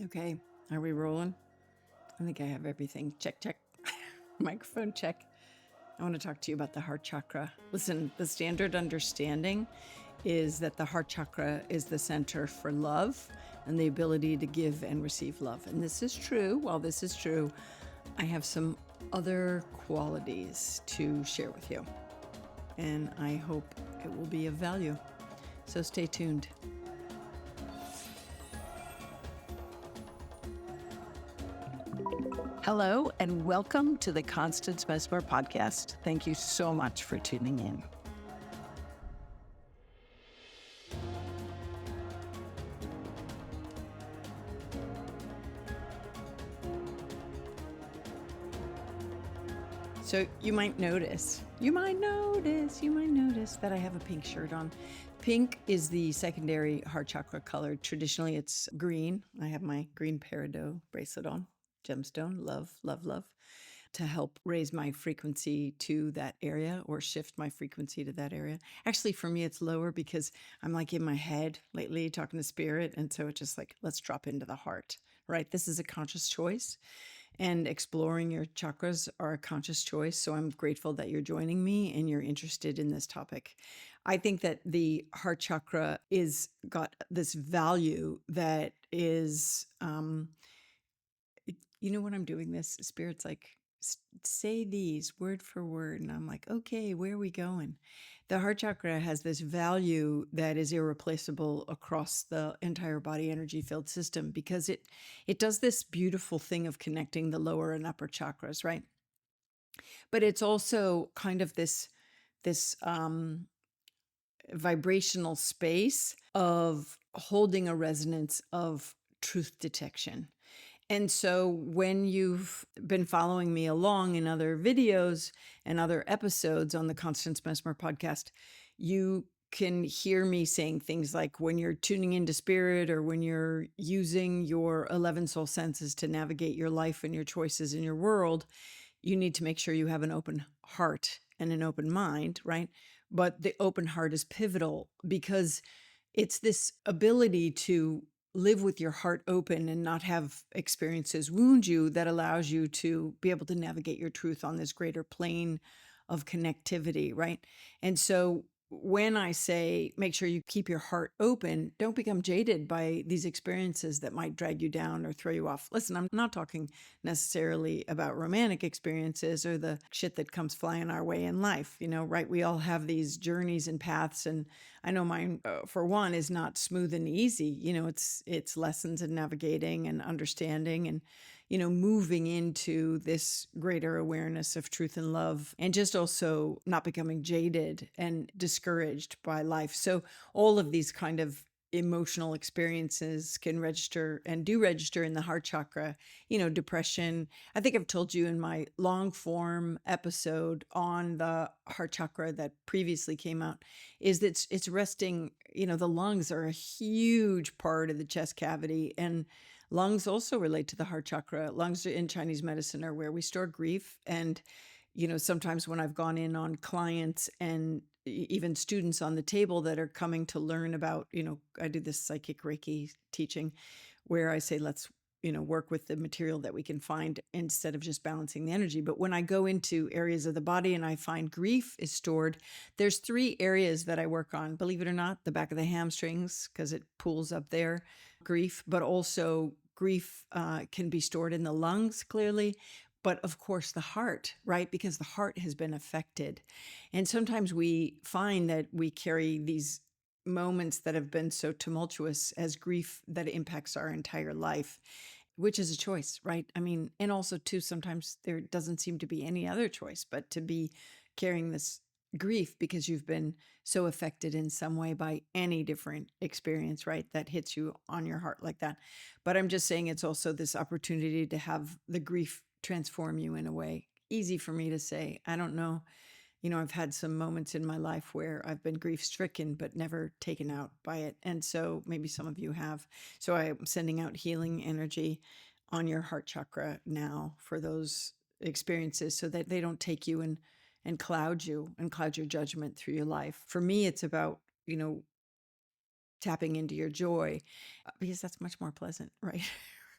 Okay, are we rolling? I think I have everything. Check, check. Microphone check. I want to talk to you about the heart chakra. Listen, the standard understanding is that the heart chakra is the center for love and the ability to give and receive love. And this is true. While this is true, I have some other qualities to share with you. And I hope it will be of value. So stay tuned. Hello, and welcome to the Constance Messmer Podcast. Thank you so much for tuning in. So you might notice that I have a pink shirt on. Pink is the secondary heart chakra color. Traditionally, it's green. I have my green peridot bracelet on. Gemstone, love, love, love, to help raise my frequency to that area or shift my frequency to that area. Actually, for me, it's lower because I'm like in my head lately talking to spirit. And so it's just like, let's drop into the heart, right? This is a conscious choice. And exploring your chakras are a conscious choice. So I'm grateful that you're joining me and you're interested in this topic. I think that the heart chakra is got this value that is, when I'm doing this, Spirit's like, say these word for word. And I'm like, okay, where are we going? The heart chakra has this value that is irreplaceable across the entire body energy field system because it does this beautiful thing of connecting the lower and upper chakras, right? But it's also kind of this vibrational space of holding a resonance of truth detection. And so when you've been following me along in other videos and other episodes on the Constance Messmer podcast, you can hear me saying things like when you're tuning into spirit or when you're using your 11 soul senses to navigate your life and your choices in your world, you need to make sure you have an open heart and an open mind, right? But the open heart is pivotal because it's this ability to live with your heart open and not have experiences wound you that allows you to be able to navigate your truth on this greater plane of connectivity, right? And so when I say make sure you keep your heart open, don't become jaded by these experiences that might drag you down or throw you off. Listen, I'm not talking necessarily about romantic experiences or the shit that comes flying our way in life, right? We all have these journeys and paths, and I know mine, for one, is not smooth and easy. It's lessons in navigating and understanding and moving into this greater awareness of truth and love, and just also not becoming jaded and discouraged by life. So all of these kind of emotional experiences can register and do register in the heart chakra, depression. I think I've told you in my long form episode on the heart chakra that previously came out is that it's resting, the lungs are a huge part of the chest cavity, and lungs also relate to the heart chakra. Lungs in Chinese medicine are where we store grief. And, sometimes when I've gone in on clients and even students on the table that are coming to learn about, I do this psychic Reiki teaching where I say, let's, work with the material that we can find instead of just balancing the energy. But when I go into areas of the body and I find grief is stored, there's 3 areas that I work on. Believe it or not, the back of the hamstrings, because it pools up there, grief, but also grief can be stored in the lungs clearly. But of course, the heart, right? Because the heart has been affected. And sometimes we find that we carry these moments that have been so tumultuous as grief that impacts our entire life, which is a choice, right? I mean, and also too, sometimes there doesn't seem to be any other choice but to be carrying this grief because you've been so affected in some way by any different experience, right? That hits you on your heart like that. But I'm just saying it's also this opportunity to have the grief transform you in a way. Easy for me to say. I don't know. I've had some moments in my life where I've been grief stricken, but never taken out by it. And so maybe some of you have. So I'm sending out healing energy on your heart chakra now for those experiences so that they don't take you and cloud you and cloud your judgment through your life. For me, it's about, tapping into your joy because that's much more pleasant, right?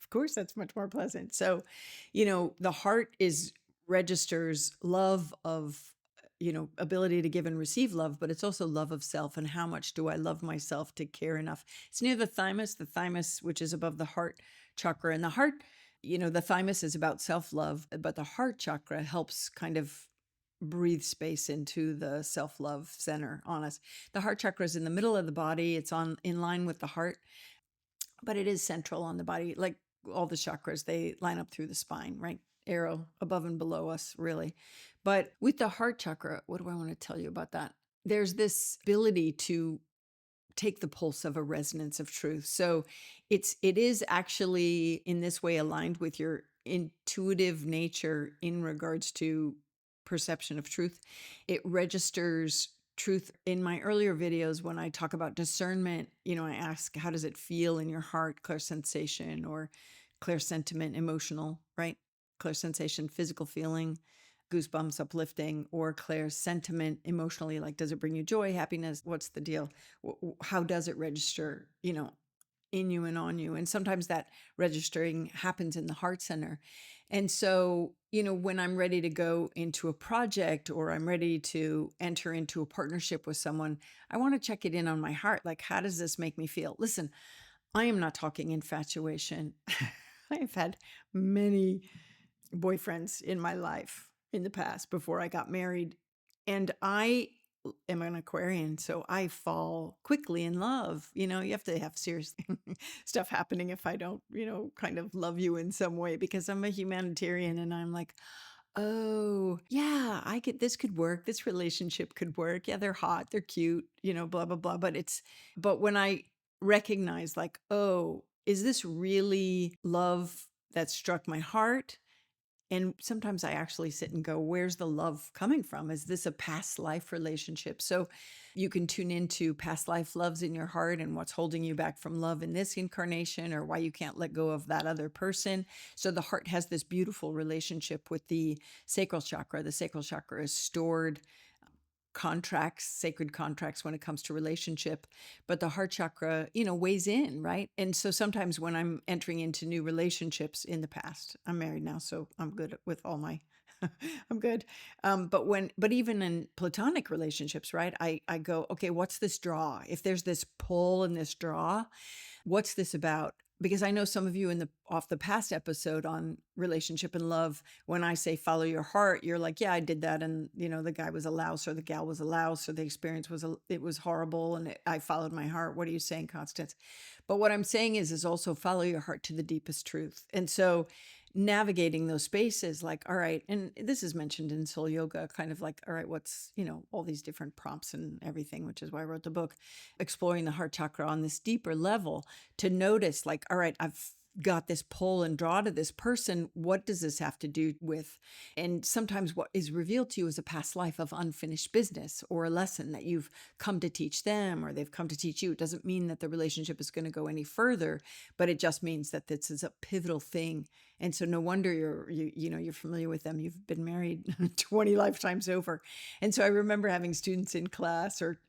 Of course, that's much more pleasant. So, the heart is registers love of, ability to give and receive love, but it's also love of self. And how much do I love myself to care enough? It's near the thymus, which is above the heart chakra. And the heart, the thymus is about self love, but the heart chakra helps kind of breathe space into the self love center on us. The heart chakra is in the middle of the body, it's in line with the heart, but it is central on the body. Like all the chakras, they line up through the spine, right? Arrow above and below us, really. But with the heart chakra, what do I want to tell you about that? There's this ability to take the pulse of a resonance of truth. So it is actually in this way aligned with your intuitive nature in regards to perception of truth. It registers truth. In my earlier videos, when I talk about discernment, I ask, how does it feel in your heart? Clear sensation or clear sentiment, emotional, right? Clear sensation, physical feeling, goosebumps, uplifting, or clear sentiment emotionally. Like, does it bring you joy, happiness? What's the deal? How does it register, in you and on you? And sometimes that registering happens in the heart center. And so, when I'm ready to go into a project or I'm ready to enter into a partnership with someone, I want to check it in on my heart. Like, how does this make me feel? Listen, I am not talking infatuation. I've had many boyfriends in my life in the past before I got married. And I am an Aquarian, so I fall quickly in love. You have to have serious stuff happening if I don't, kind of love you in some way, because I'm a humanitarian and I'm like, oh, yeah, this could work. This relationship could work. Yeah, they're hot, they're cute, blah, blah, blah. But when I recognize, like, oh, is this really love that struck my heart? And sometimes I actually sit and go, where's the love coming from? Is this a past life relationship? So you can tune into past life loves in your heart and what's holding you back from love in this incarnation, or why you can't let go of that other person. So the heart has this beautiful relationship with the sacral chakra. The sacral chakra is stored contracts, sacred contracts when it comes to relationship, but the heart chakra, weighs in, right? And so sometimes when I'm entering into new relationships in the past, I'm married now, so I'm good with all my I'm good. But even in platonic relationships, right? I go, okay, what's this draw? If there's this pull and this draw, what's this about? Because I know some of you off the past episode on relationship and love, when I say follow your heart, you're like, yeah, I did that. And, the guy was a louse or the gal was a louse or the experience it was horrible. And I followed my heart. What are you saying, Constance? But what I'm saying is also follow your heart to the deepest truth. And so navigating those spaces, like, all right, and this is mentioned in soul yoga, kind of like, all right, what's, all these different prompts and everything, which is why I wrote the book, exploring the heart chakra on this deeper level, to notice, like, all right, I've got this pull and draw to this person. What does this have to do with? And sometimes what is revealed to you is a past life of unfinished business or a lesson that you've come to teach them or they've come to teach you. It doesn't mean that the relationship is going to go any further, but it just means that this is a pivotal thing. And so no wonder you're familiar with them. You've been married 20 lifetimes over. And so I remember having students in class or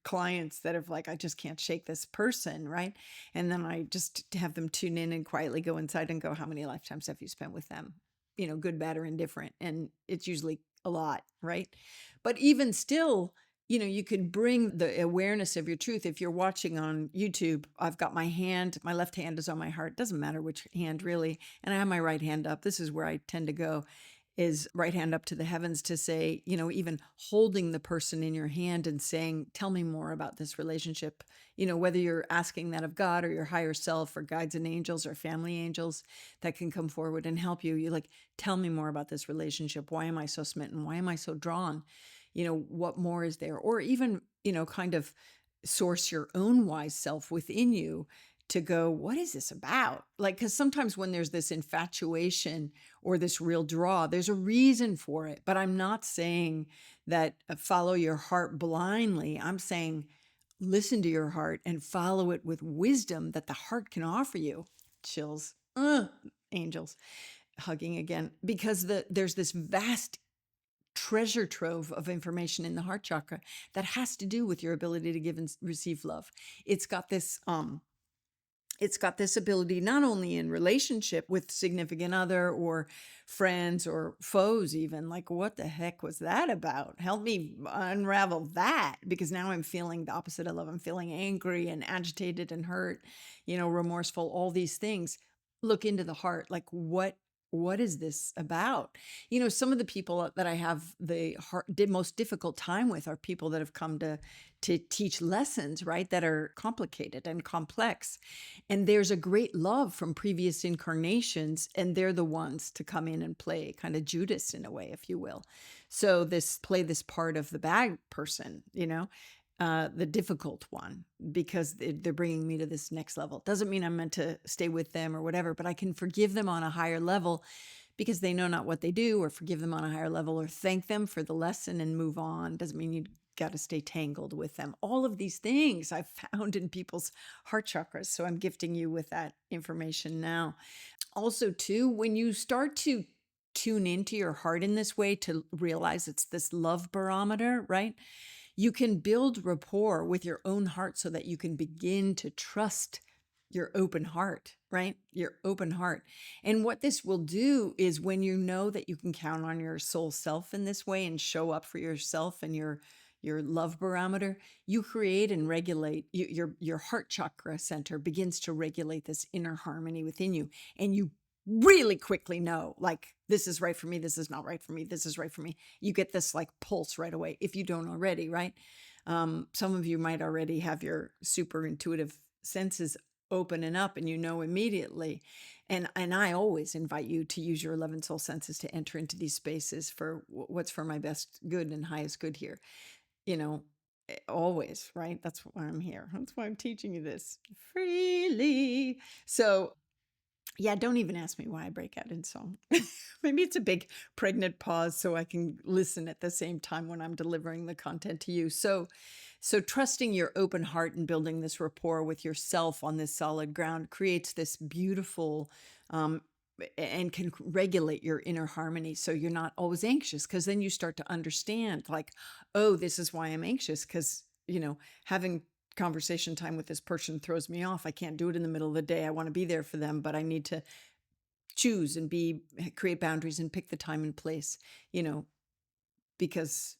clients that have like, I just can't shake this person, right? And then I just have them tune in and quietly go inside and go, how many lifetimes have you spent with them? Good, bad, or indifferent. And it's usually a lot, right? But even still, you could bring the awareness of your truth. If you're watching on YouTube, I've got my left hand is on my heart. Doesn't matter which hand really. And I have my right hand up. This is where I tend to go, is right hand up to the heavens to say, even holding the person in your hand and saying, tell me more about this relationship. Whether you're asking that of God or your higher self or guides and angels or family angels that can come forward and help you. You're like, tell me more about this relationship. Why am I so smitten? Why am I so drawn? What more is there? Or even, kind of source your own wise self within you to go, what is this about? Like, because sometimes when there's this infatuation or this real draw, there's a reason for it. But I'm not saying that follow your heart blindly. I'm saying listen to your heart and follow it with wisdom that the heart can offer you. Chills. Angels hugging again, because there's this vast treasure trove of information in the heart chakra that has to do with your ability to give and receive love. It's got this it's got this ability not only in relationship with significant other or friends or foes, even like, what the heck was that about? Help me unravel that, because now I'm feeling the opposite of love. I'm feeling angry and agitated and hurt, remorseful, all these things. Look into the heart. Like, what is this about? Some of the people that I have most difficult time with are people that have come to teach lessons, right? That are complicated and complex. And there's a great love from previous incarnations, and they're the ones to come in and play kind of Judas in a way, if you will. So play this part of the bad person, the difficult one, because they're bringing me to this next level. Doesn't mean I'm meant to stay with them or whatever, but I can forgive them on a higher level because they know not what they do, or forgive them on a higher level, or thank them for the lesson and move on. Doesn't mean you got to stay tangled with them. All of these things I've found in people's heart chakras. So I'm gifting you with that information now. Also, too, when you start to tune into your heart in this way, to realize it's this love barometer, right? You can build rapport with your own heart so that you can begin to trust your open heart, right? Your open heart. And what this will do is, when you know that you can count on your soul self in this way and show up for yourself and your love barometer, you create and regulate your heart chakra center begins to regulate this inner harmony within you. And you really quickly know, like, this is right for me, this is not right for me, this is right for me. You get this like pulse right away, if you don't already, right? Some of you might already have your super intuitive senses open and up, and immediately. And I always invite you to use your 11 soul senses to enter into these spaces for what's for my best good and highest good here. Always, right? That's why I'm here. That's why I'm teaching you this freely. So yeah, don't even ask me why I break out in song. Maybe it's a big pregnant pause so I can listen at the same time when I'm delivering the content to you. So trusting your open heart and building this rapport with yourself on this solid ground creates this beautiful and can regulate your inner harmony, so you're not always anxious, because then you start to understand, like, oh, this is why I'm anxious, because having conversation time with this person throws me off. I can't do it in the middle of the day. I want to be there for them, but I need to choose and create boundaries and pick the time and place, because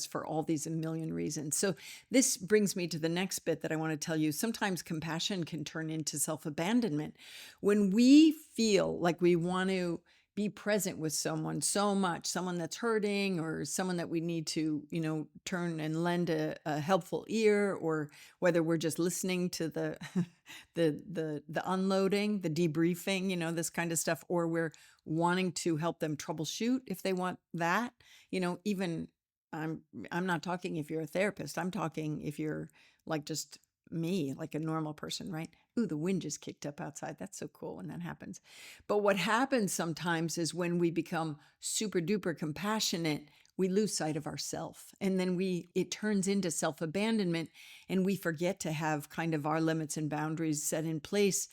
for all these a million reasons. So this brings me to the next bit that I want to tell you. Sometimes compassion can turn into self-abandonment. When we feel like we want to be present with someone so much, someone that's hurting, or someone that we need to, turn and lend a helpful ear, or whether we're just listening to the the unloading, the debriefing, this kind of stuff, or we're wanting to help them troubleshoot if they want that, even I'm not talking if you're a therapist. I'm talking if you're like just me, like a normal person, right? Ooh, the wind just kicked up outside. That's so cool when that happens. But what happens sometimes is, when we become super duper compassionate, we lose sight of ourself. And then it turns into self-abandonment, and we forget to have kind of our limits and boundaries set in place.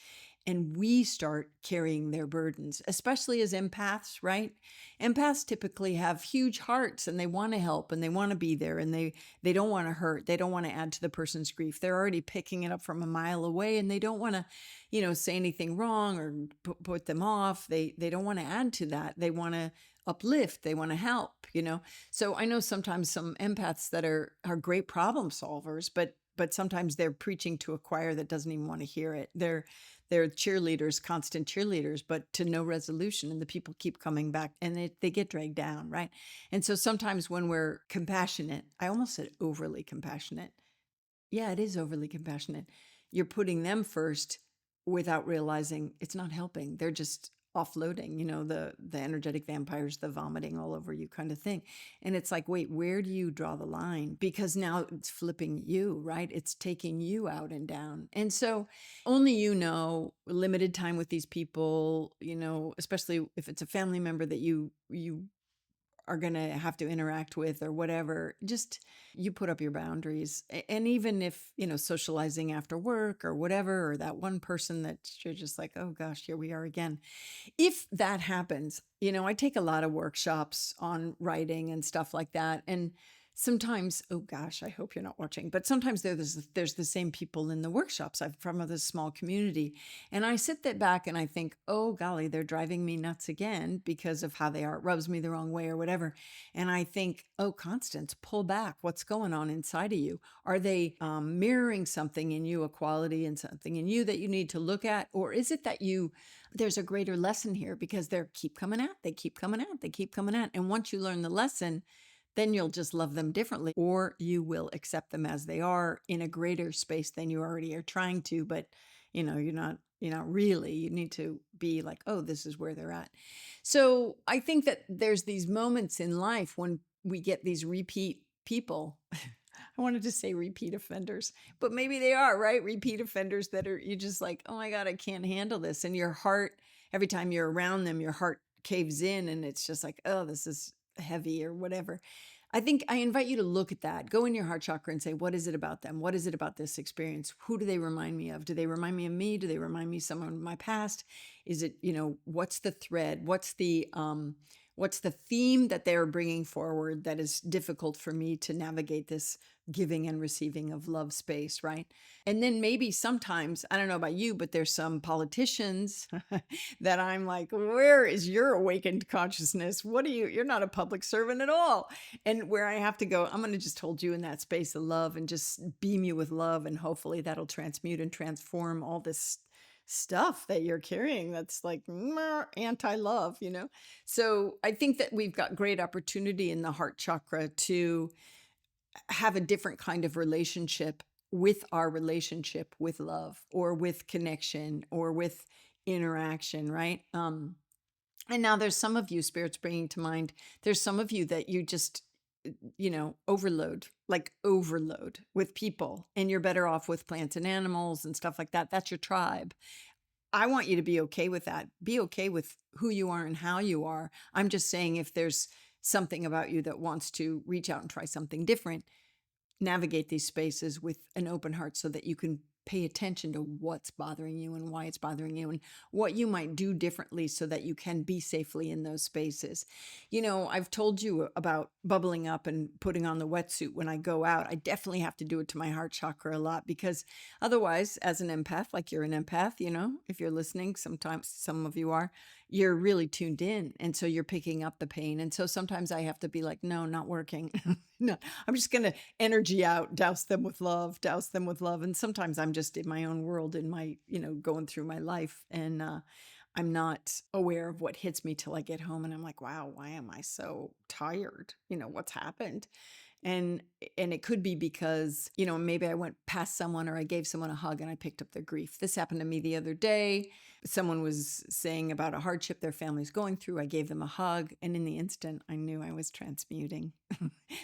And we start carrying their burdens, especially as empaths, right? Empaths typically have huge hearts, and they want to help, and they want to be there, and they don't want to hurt. They don't want to add to the person's grief. They're already picking it up from a mile away, and they don't want to, say anything wrong or put them off. They don't want to add to that. They want to uplift. They want to help, So I know sometimes some empaths that are great problem solvers, but sometimes they're preaching to a choir that doesn't even want to hear it. They're cheerleaders, constant cheerleaders, but to no resolution. And the people keep coming back, and they get dragged down, right? And so sometimes when we're compassionate, I almost said overly compassionate. Yeah, it is overly compassionate. You're putting them first without realizing it's not helping. They're just offloading, the energetic vampires, the vomiting all over you kind of thing. And it's like, wait, where do you draw the line? Because now it's flipping you, right? It's taking you out and down. And so only limited time with these people, especially if it's a family member that you are going to have to interact with or whatever, just you put up your boundaries. And even if, socializing after work or whatever, or that one person that you're just like, oh gosh, here we are again. If that happens, I take a lot of workshops on writing and stuff like that. And sometimes, oh gosh, I hope you're not watching, but sometimes there's the same people in the workshops. I'm from this small community, and I sit there back and I think, oh golly, they're driving me nuts again because of how they are. It rubs me the wrong way or whatever. And I think, oh, Constance, pull back. What's going on inside of you? Are they mirroring something in you, a quality and something in you that you need to look at? Or is it that there's a greater lesson here because they keep coming out, they keep coming out, they keep coming out. And once you learn the lesson, then you'll just love them differently, or you will accept them as they are in a greater space than you already are trying to. But you're not really, you need to be like, oh, this is where they're at. So I think that there's these moments in life when we get these repeat people. I wanted to say repeat offenders, but maybe they are, right? Repeat offenders that are, you just like, oh my God, I can't handle this. And your heart, every time you're around them, your heart caves in and it's just like, oh, this is heavy or whatever. I think I invite you to look at that. Go in your heart chakra and say, what is it about them? What is it about this experience? Who do they remind me of? Do they remind me of me? Do they remind me of someone in my past? Is it, what's the thread? What's the theme that they're bringing forward that is difficult for me to navigate this giving and receiving of love space, right? And then maybe sometimes, I don't know about you, but there's some politicians that I'm like, where is your awakened consciousness? You're not a public servant at all. And where I have to go, I'm going to just hold you in that space of love and just beam you with love. And hopefully that'll transmute and transform all this stuff that you're carrying that's like anti-love. So I think that we've got great opportunity in the heart chakra to have a different kind of relationship with our relationship with love or with connection or with interaction, right? And now there's some of you, Spirit's bringing to mind, there's some of you that you just, overload with people, and you're better off with plants and animals and stuff like that. That's your tribe. I want you to be okay with that. Be okay with who you are and how you are. I'm just saying, if there's something about you that wants to reach out and try something different, navigate these spaces with an open heart so that you can pay attention to what's bothering you and why it's bothering you and what you might do differently so that you can be safely in those spaces. I've told you about bubbling up and putting on the wetsuit when I go out. I definitely have to do it to my heart chakra a lot, because otherwise, as an empath, like you're an empath, if you're listening, sometimes some of you are, you're really tuned in. And so you're picking up the pain. And so sometimes I have to be like, no, not working. No, I'm just going to energy out, douse them with love. And sometimes I'm just in my own world, in my, going through my life. And I'm not aware of what hits me till I get home. And I'm like, wow, why am I so tired? What's happened? And it could be because, maybe I went past someone or I gave someone a hug and I picked up their grief. This happened to me the other day. Someone was saying about a hardship their family's going through. I gave them a hug, and in the instant, I knew I was transmuting.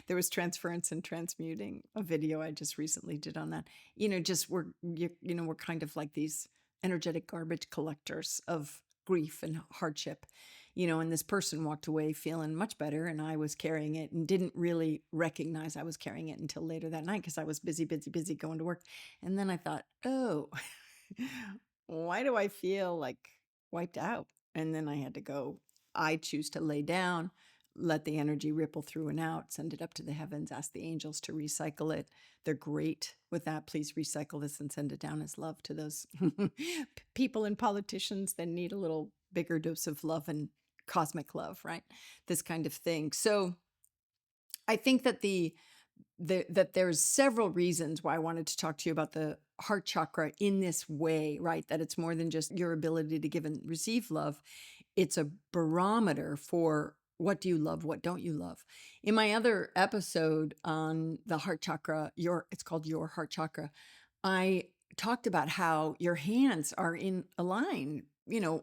There was transference and transmuting. A video I just recently did on that. We're kind of like these energetic garbage collectors of grief and hardship. And this person walked away feeling much better, and I was carrying it and didn't really recognize I was carrying it until later that night because I was busy going to work. And then I thought, oh, why do I feel like wiped out? And then I had to go. I choose to lay down, let the energy ripple through and out, send it up to the heavens, ask the angels to recycle it. They're great with that. Please recycle this and send it down as love to those people and politicians that need a little bigger dose of love and cosmic love, right? This kind of thing. So I think that that there's several reasons why I wanted to talk to you about the heart chakra in this way, right? That it's more than just your ability to give and receive love. It's a barometer for what do you love, what don't you love. In my other episode on the heart chakra, it's called Your Heart Chakra, I talked about how your hands are in a line.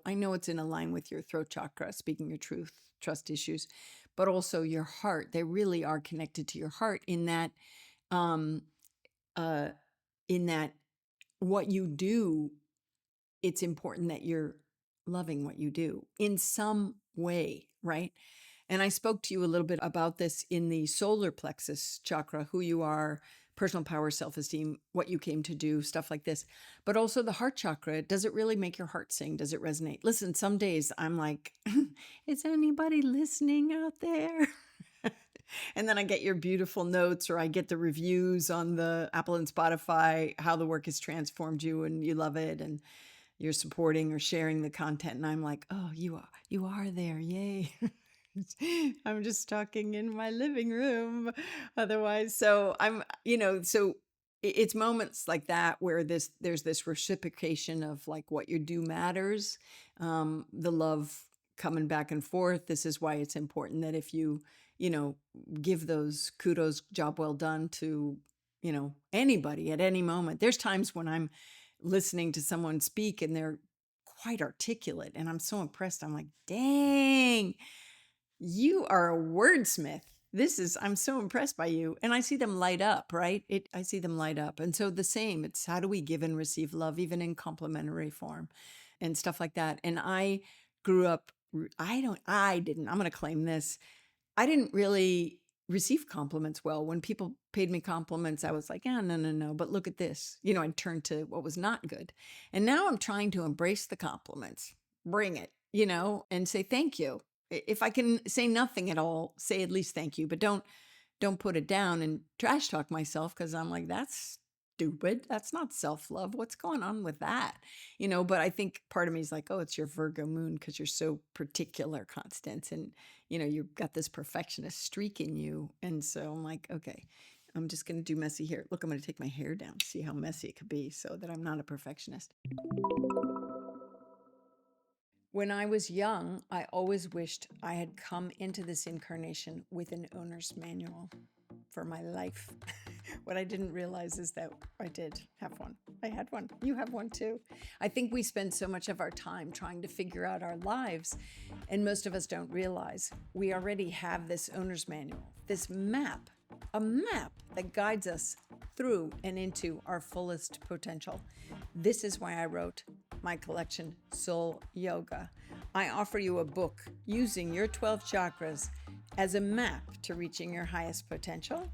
I know it's in a line with your throat chakra, speaking your truth, trust issues, but also your heart. They really are connected to your heart in that what you do, it's important that you're loving what you do in some way, right? And I spoke to you a little bit about this in the solar plexus chakra, who you are, personal power, self-esteem, what you came to do, stuff like this. But also the heart chakra, does it really make your heart sing? Does it resonate? Listen, some days I'm like, is anybody listening out there? And then I get your beautiful notes, or I get the reviews on the Apple and Spotify, how the work has transformed you and you love it and you're supporting or sharing the content. And I'm like, oh, you are there. Yay. I'm just talking in my living room otherwise. So so it's moments like that where there's this reciprocation of like what you do matters, the love coming back and forth. This is why it's important that if you know, give those kudos, job well done to, anybody at any moment. There's times when I'm listening to someone speak and they're quite articulate and I'm so impressed. I'm like, dang, you are a wordsmith. I'm so impressed by you. And I see them light up, right? I see them light up. And so the same, it's how do we give and receive love, even in complimentary form and stuff like that. And I grew up, I didn't, I'm going to claim this. I didn't really receive compliments well. When people paid me compliments, I was like, oh, no, no, no. But look at this. I'd turn to what was not good. And now I'm trying to embrace the compliments, bring it, and say thank you. If I can say nothing at all, say at least thank you, but don't put it down and trash talk myself because I'm like, that's stupid. That's not self-love. What's going on with that? But I think part of me is like, oh, it's your Virgo moon because you're so particular, Constance. And, you've got this perfectionist streak in you. And so I'm like, okay, I'm just going to do messy hair. Look, I'm going to take my hair down, see how messy it could be so that I'm not a perfectionist. When I was young, I always wished I had come into this incarnation with an owner's manual for my life. What I didn't realize is that I did have one. I had one. You have one too. I think we spend so much of our time trying to figure out our lives, and most of us don't realize we already have this owner's manual, this map, a map that guides us through and into our fullest potential. This is why I wrote my collection, Soul Yoga. I offer you a book using your 12 chakras as a map to reaching your highest potential,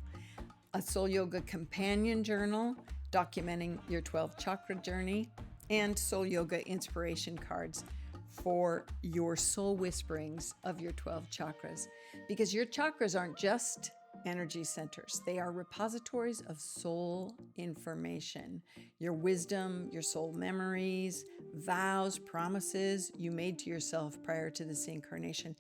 a Soul Yoga companion journal documenting your 12 chakra journey, and Soul Yoga inspiration cards for your soul whisperings of your 12 chakras. Because your chakras aren't just energy centers. They are repositories of soul information, your wisdom, your soul memories, vows, promises you made to yourself prior to this incarnation.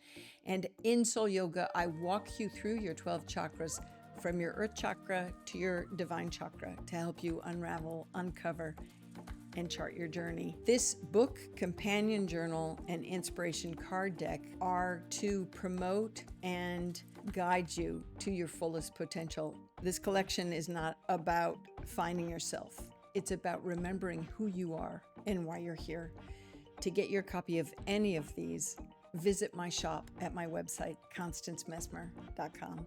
And in Soul Yoga, I walk you through your 12 chakras from your earth chakra to your divine chakra to help you unravel, uncover, and chart your journey. This book, companion journal, and inspiration card deck are to promote and guide you to your fullest potential. This collection is not about finding yourself. It's about remembering who you are and why you're here. To get your copy of any of these, visit my shop at my website, constancemessmer.com.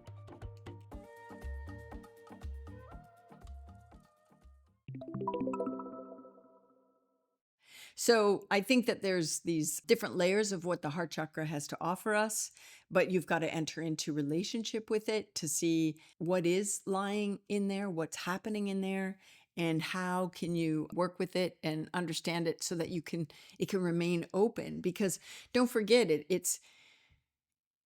So I think that there's these different layers of what the heart chakra has to offer us, but you've got to enter into relationship with it to see what is lying in there, what's happening in there, and how can you work with it and understand it so that it can remain open. Because don't forget it's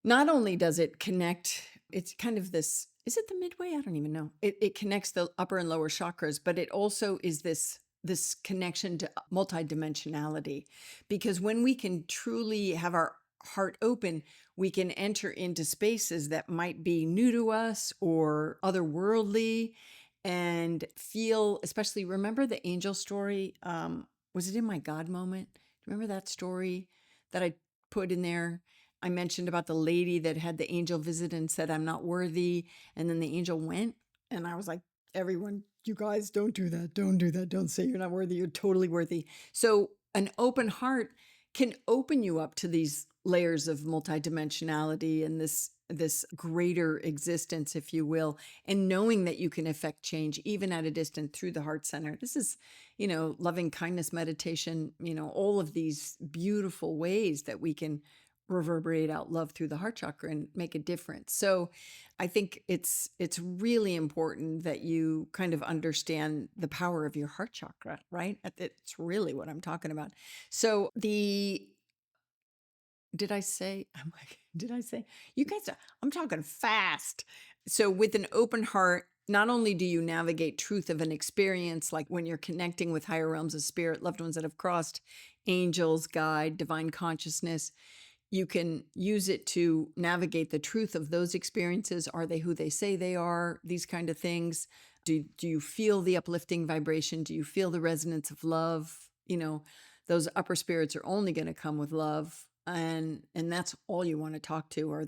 not only does it connect, it's kind of this, is it the midway? I don't even know. It connects the upper and lower chakras, but it also is this connection to multidimensionality. Because when we can truly have our heart open, we can enter into spaces that might be new to us or otherworldly and feel, especially remember the angel story? Was it in my God moment? Do you remember that story that I put in there? I mentioned about the lady that had the angel visit and said, I'm not worthy. And then the angel went. And I was like, everyone, you guys, don't do that. Don't do that. Don't say you're not worthy. You're totally worthy. So an open heart can open you up to these layers of multidimensionality and this greater existence, if you will, and knowing that you can affect change even at a distance through the heart center. This is, loving kindness meditation, all of these beautiful ways that we can reverberate out love through the heart chakra and make a difference. So I think it's really important that you kind of understand the power of your heart chakra, right? It's really what I'm talking about. So the did I say? I'm like, did I say? You guys, I'm talking fast. So, with an open heart, not only do you navigate truth of an experience, like when you're connecting with higher realms of spirit, loved ones that have crossed, angels, guide, divine consciousness, you can use it to navigate the truth of those experiences. Are they who they say they are? These kind of things. Do you feel the uplifting vibration? Do you feel the resonance of love? Those upper spirits are only going to come with love, and that's all you want to talk to are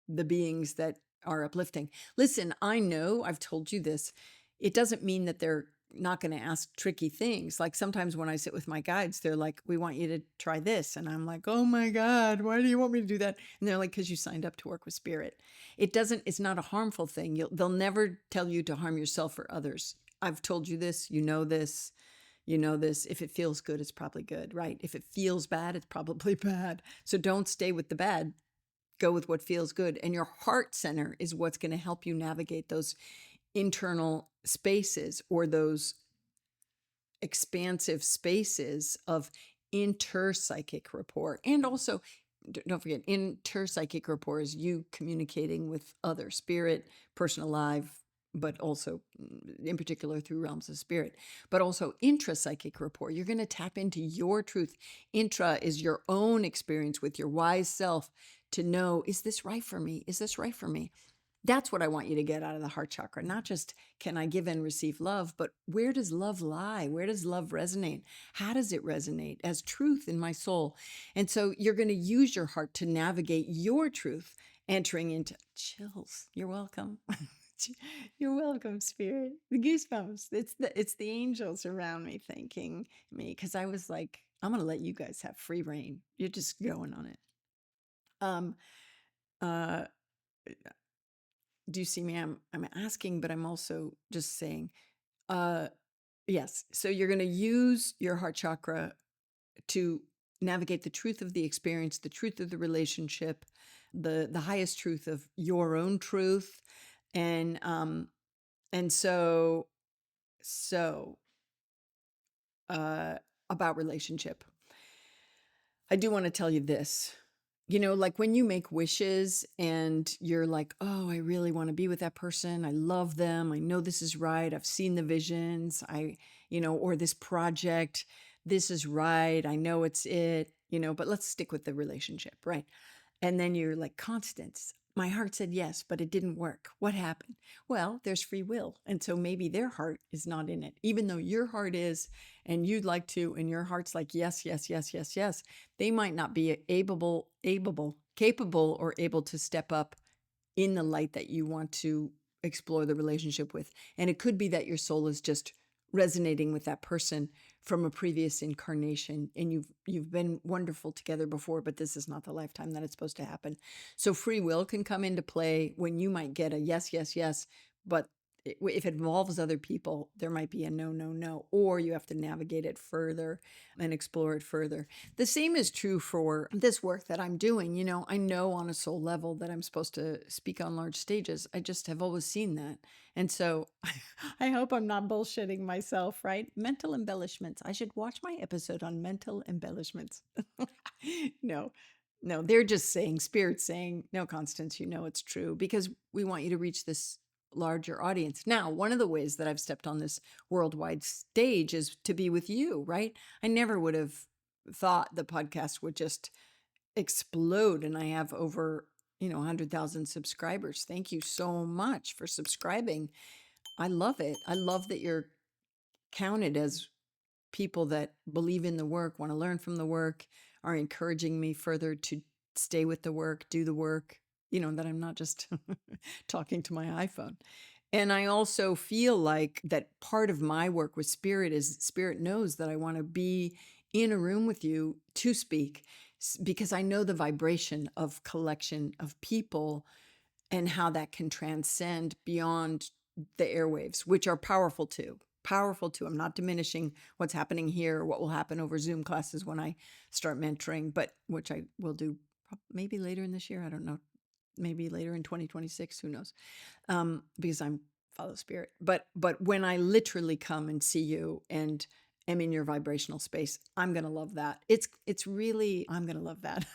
the beings that are uplifting. Listen, I know I've told you this. It doesn't mean that they're not going to ask tricky things. Like sometimes when I sit with my guides, they're like, we want you to try this. And I'm like, oh my God, why do you want me to do that? And they're like, because you signed up to work with spirit. It's not a harmful thing. They'll never tell you to harm yourself or others. I've told you this, you know this. If it feels good, it's probably good, right? If it feels bad, it's probably bad. So don't stay with the bad. Go with what feels good. And your heart center is what's going to help you navigate those internal spaces or those expansive spaces of interpsychic rapport. And also, don't forget, interpsychic rapport is you communicating with other spirit, person alive, but also in particular through realms of spirit, but also intrapsychic rapport. You're going to tap into your truth. Intra is your own experience with your wise self to know, is this right for me? Is this right for me? That's what I want you to get out of the heart chakra. Not just can I give and receive love, but where does love lie? Where does love resonate? How does it resonate as truth in my soul? And so you're going to use your heart to navigate your truth, entering into chills. You're welcome. You're welcome, spirit. The goosebumps. It's the angels around me thanking me, because I was like, I'm going to let you guys have free reign. You're just going on it. Um, uh, do you see me? I'm asking, but I'm also just saying, yes. So you're going to use your heart chakra to navigate the truth of the experience, the truth of the relationship, the highest truth of your own truth, and so about relationship. I do want to tell you this. Like when you make wishes and you're like, oh, I really want to be with that person. I love them. I know this is right. I've seen the visions. Or this project, this is right. I know it's it, but let's stick with the relationship, right? And then you're like, Constance, my heart said yes, but it didn't work. What happened? Well, there's free will. And so maybe their heart is not in it, even though your heart is, and you'd like to, and your heart's like, yes, yes, yes, yes, yes. They might not be capable or able to step up in the light that you want to explore the relationship with. And it could be that your soul is just resonating with that person from a previous incarnation, and you've been wonderful together before, but this is not the lifetime that it's supposed to happen. So free will can come into play when you might get a yes, yes, yes, but if it involves other people, there might be a no, no, no, or you have to navigate it further and explore it further. The same is true for this work that I'm doing. I know on a soul level that I'm supposed to speak on large stages. I just have always seen that. And so I hope I'm not bullshitting myself, right? Mental embellishments. I should watch my episode on mental embellishments. No, they're just saying, Spirit's saying, no, Constance, it's true, because we want you to reach this larger audience. Now, one of the ways that I've stepped on this worldwide stage is to be with you, right? I never would have thought the podcast would just explode, and I have over 100,000 subscribers. Thank you so much for subscribing. I love it. I love that you're counted as people that believe in the work, want to learn from the work, are encouraging me further to stay with the work, do the work, that I'm not just talking to my iPhone. And I also feel like that part of my work with Spirit is Spirit knows that I want to be in a room with you to speak, because I know the vibration of collection of people and how that can transcend beyond the airwaves, which are powerful too. Powerful too. I'm not diminishing what's happening here or what will happen over Zoom classes when I start mentoring, but which I will do maybe later in this year. I don't know. Maybe later in 2026. Who knows? Because I'm follow spirit. But when I literally come and see you and am in your vibrational space, I'm gonna love that. It's really I'm gonna love that.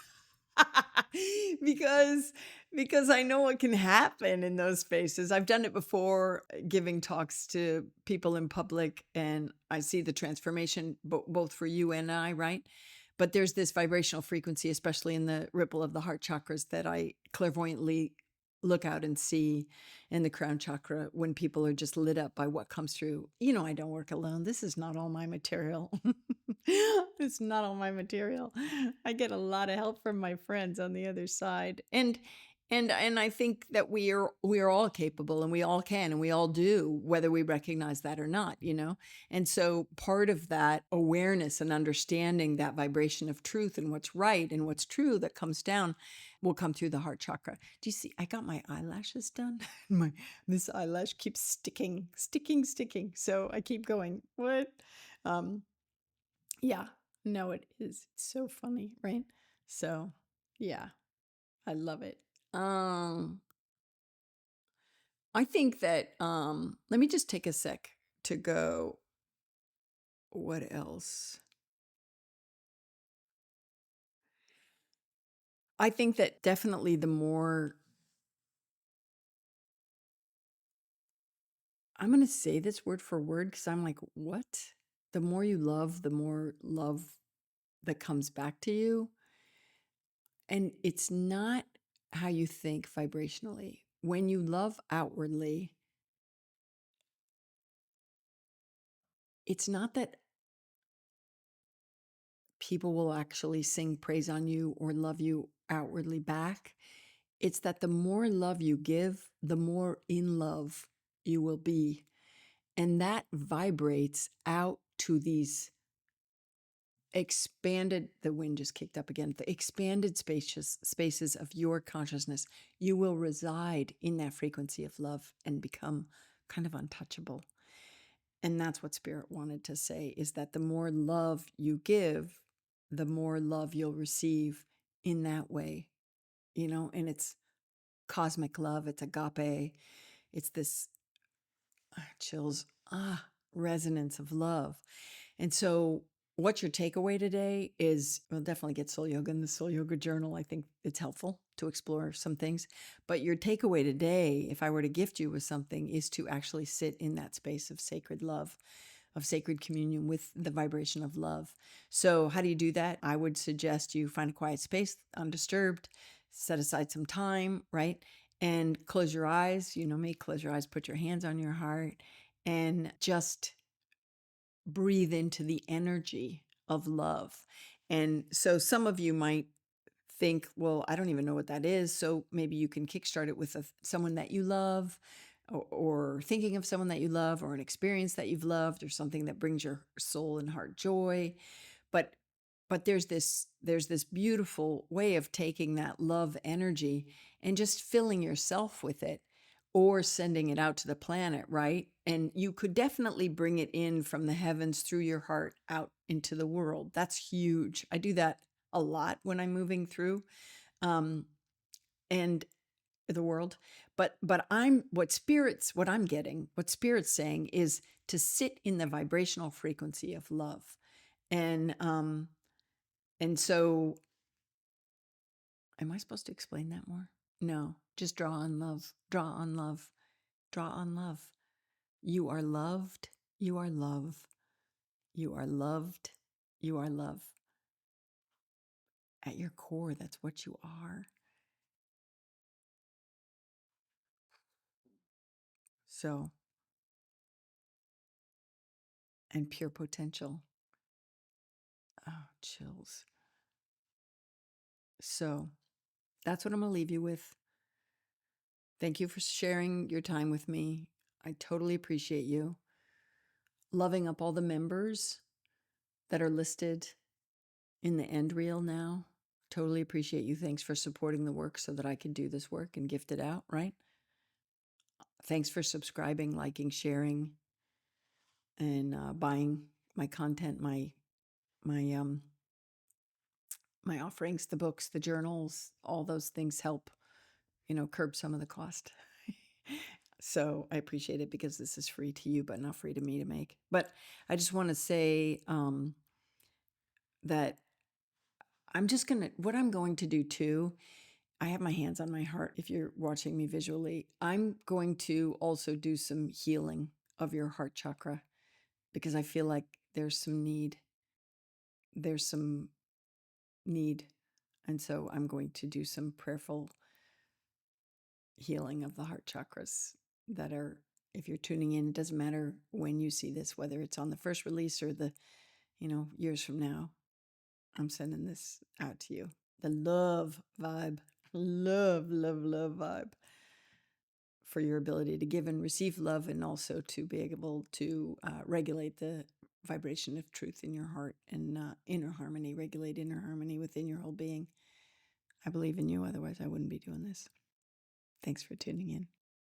because because I know what can happen in those spaces. I've done it before, giving talks to people in public, and I see the transformation both for you and I, right? But there's this vibrational frequency, especially in the ripple of the heart chakras, that I clairvoyantly look out and see in the crown chakra when people are just lit up by what comes through. I don't work alone. This is not all my material. It's not all my material. I get a lot of help from my friends on the other side. And I think that we are all capable, and we all can, and we all do, whether we recognize that or not. And so part of that awareness and understanding that vibration of truth and what's right and what's true that comes down will come through the heart chakra. Do you see? I got my eyelashes done. This eyelash keeps sticking, sticking, sticking. So I keep going. What? Um, yeah. No, it is. It's so funny, right? So, yeah, I love it. I think that let me just take a sec to go. What else? I think that definitely the more I'm going to say this word for word because I'm like, what? The more you love, the more love that comes back to you. And it's not how you think vibrationally. When you love outwardly, it's not that people will actually sing praise on you or love you outwardly back. It's that the more love you give, the more in love you will be. And that vibrates out to these expanded, the wind just kicked up again, the expanded spaces of your consciousness. You will reside in that frequency of love and become kind of untouchable. And that's what Spirit wanted to say, is that the more love you give, the more love you'll receive in that way, and it's cosmic love, it's agape, it's this chills, resonance of love. And so, what's your takeaway today is, well, definitely get soul yoga in the soul yoga journal. I think it's helpful to explore some things. But your takeaway today, if I were to gift you with something, is to actually sit in that space of sacred love, of sacred communion with the vibration of love. So, how do you do that? I would suggest you find a quiet space, undisturbed, set aside some time, right? And close your eyes. You know me, close your eyes, put your hands on your heart, and just breathe into the energy of love. And so some of you might think, well, I don't even know what that is. So maybe you can kickstart it with someone that you love, or thinking of someone that you love, or an experience that you've loved, or something that brings your soul and heart joy. But there's this beautiful way of taking that love energy and just filling yourself with it, or sending it out to the planet, right? And you could definitely bring it in from the heavens through your heart out into the world. That's huge. I do that a lot when I'm moving through um and the world. But what spirit's saying is to sit in the vibrational frequency of love. And so, am I supposed to explain that more? No, just draw on love, draw on love, draw on love. You are loved, you are love, you are loved, you are love. At your core, that's what you are. So, and pure potential. Oh, chills. So, that's what I'm going to leave you with. Thank you for sharing your time with me. I totally appreciate you. Loving up all the members that are listed in the end reel now. Totally appreciate you. Thanks for supporting the work so that I can do this work and gift it out, right? Thanks for subscribing, liking, sharing, and buying my content, my my offerings, the books, the journals. All those things help, curb some of the cost. So I appreciate it, because this is free to you, but not free to me to make. But I just want to say that what I'm going to do too, I have my hands on my heart if you're watching me visually. I'm going to also do some healing of your heart chakra because I feel like there's some need. There's some need. And so I'm going to do some prayerful healing of the heart chakras that are, if you're tuning in, it doesn't matter when you see this, whether it's on the first release or the, years from now, I'm sending this out to you. The love vibe, love vibe for your ability to give and receive love, and also to be able to regulate the vibration of truth in your heart and inner harmony, regulate inner harmony within your whole being. I believe in you. Otherwise, I wouldn't be doing this. Thanks for tuning in.